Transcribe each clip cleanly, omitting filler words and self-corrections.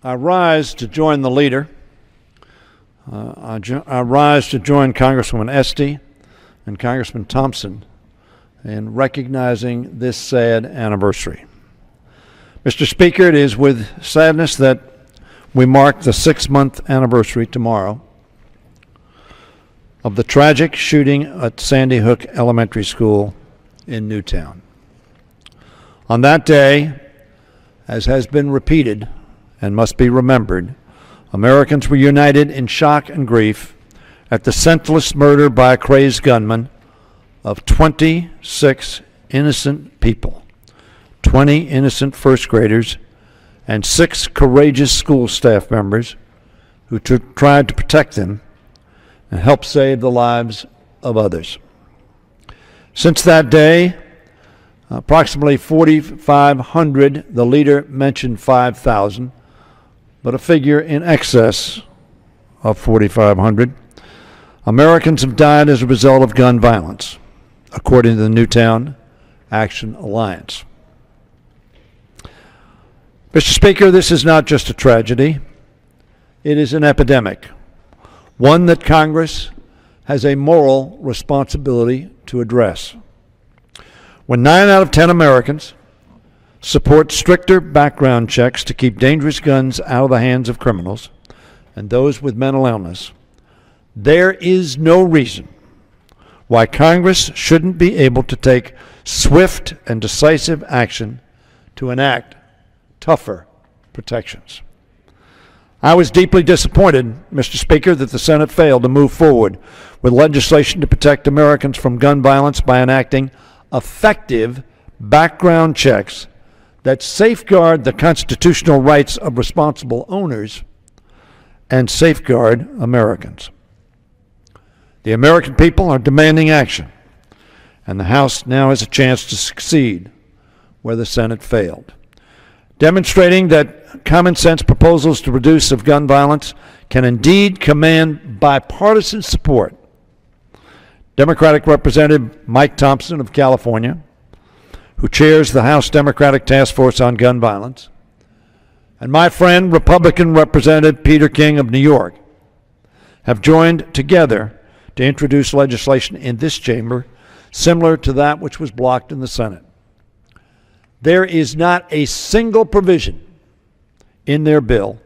I rise to join the leader. I rise to join Congresswoman Esty and Congressman Thompson in recognizing this sad anniversary. Mr. Speaker, it is with sadness that we mark the 6-month anniversary tomorrow of the tragic shooting at Sandy Hook Elementary School in Newtown. On that day, as has been repeated and must be remembered, Americans were united in shock and grief at the senseless murder by a crazed gunman of 26 innocent people, 20 innocent first graders, and 6 courageous school staff members who tried to protect them and help save the lives of others. Since that day, approximately 4,500, the leader mentioned 5,000, but a figure in excess of 4,500, Americans have died as a result of gun violence, according to the Newtown Action Alliance. Mr. Speaker, this is not just a tragedy. It is an epidemic, one that Congress has a moral responsibility to address. When 9 out of 10 Americans support stricter background checks to keep dangerous guns out of the hands of criminals and those with mental illness, there is no reason why Congress shouldn't be able to take swift and decisive action to enact tougher protections. I was deeply disappointed, Mr. Speaker, that the Senate failed to move forward with legislation to protect Americans from gun violence by enacting effective background checks that safeguard the constitutional rights of responsible owners and safeguard Americans. The American people are demanding action, and the House now has a chance to succeed where the Senate failed, demonstrating that common sense proposals to reduce gun violence can indeed command bipartisan support. Democratic Representative Mike Thompson of California, who chairs the House Democratic Task Force on Gun Violence, and my friend Republican Representative Peter King of New York have joined together to introduce legislation in this chamber similar to that which was blocked in the Senate. There is not a single provision in their bill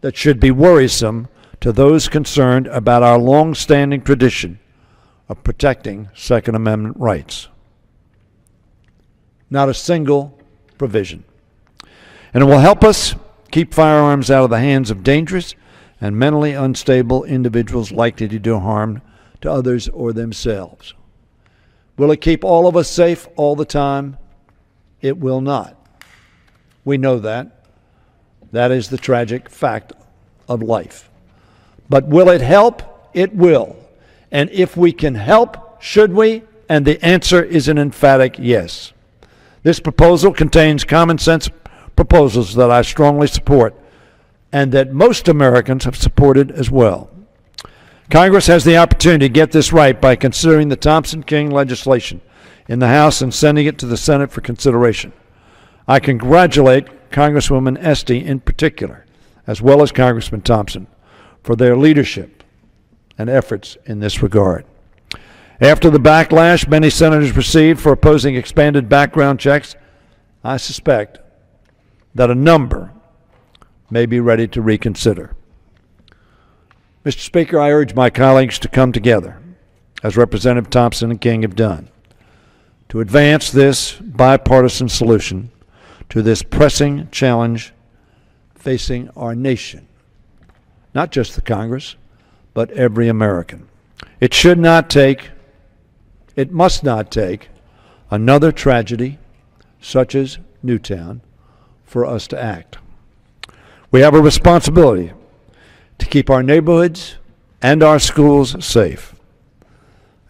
that should be worrisome to those concerned about our long-standing tradition of protecting Second Amendment rights. Not a single provision. And it will help us keep firearms out of the hands of dangerous and mentally unstable individuals likely to do harm to others or themselves. Will it keep all of us safe all the time? It will not. We know that. That is the tragic fact of life. But will it help? It will. And if we can help, should we? And the answer is an emphatic yes. This proposal contains common sense proposals that I strongly support and that most Americans have supported as well. Congress has the opportunity to get this right by considering the Thompson-King legislation in the House and sending it to the Senate for consideration. I congratulate Congresswoman Esty in particular, as well as Congressman Thompson, for their leadership and efforts in this regard. After the backlash many senators received for opposing expanded background checks, I suspect that a number may be ready to reconsider. Mr. Speaker, I urge my colleagues to come together, as Representative Thompson and King have done, to advance this bipartisan solution to this pressing challenge facing our nation, not just the Congress, but every American. It must not take another tragedy such as Newtown for us to act. We have a responsibility to keep our neighborhoods and our schools safe.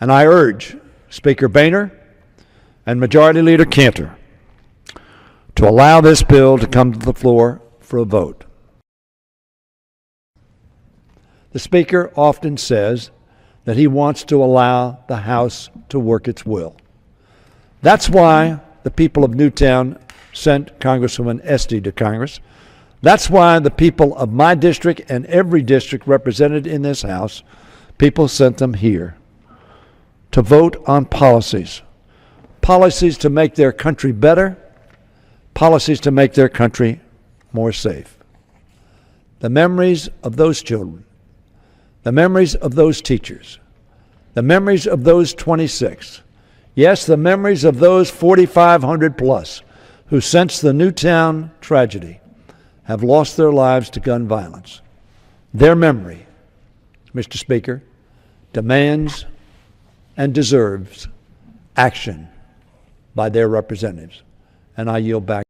And I urge Speaker Boehner and Majority Leader Cantor to allow this bill to come to the floor for a vote. The Speaker often says that he wants to allow the House to work its will. That's why the people of Newtown sent Congresswoman Esty to Congress That's why the people of my district and every district represented in this House, people sent them here to vote on policies. Policies to make their country better, policies to make their country more safe. The memories of those children, the memories of those teachers, the memories of those 26, yes, the memories of those 4,500 plus who since the Newtown tragedy have lost their lives to gun violence. Their memory, Mr. Speaker, demands and deserves action by their representatives. And I yield back.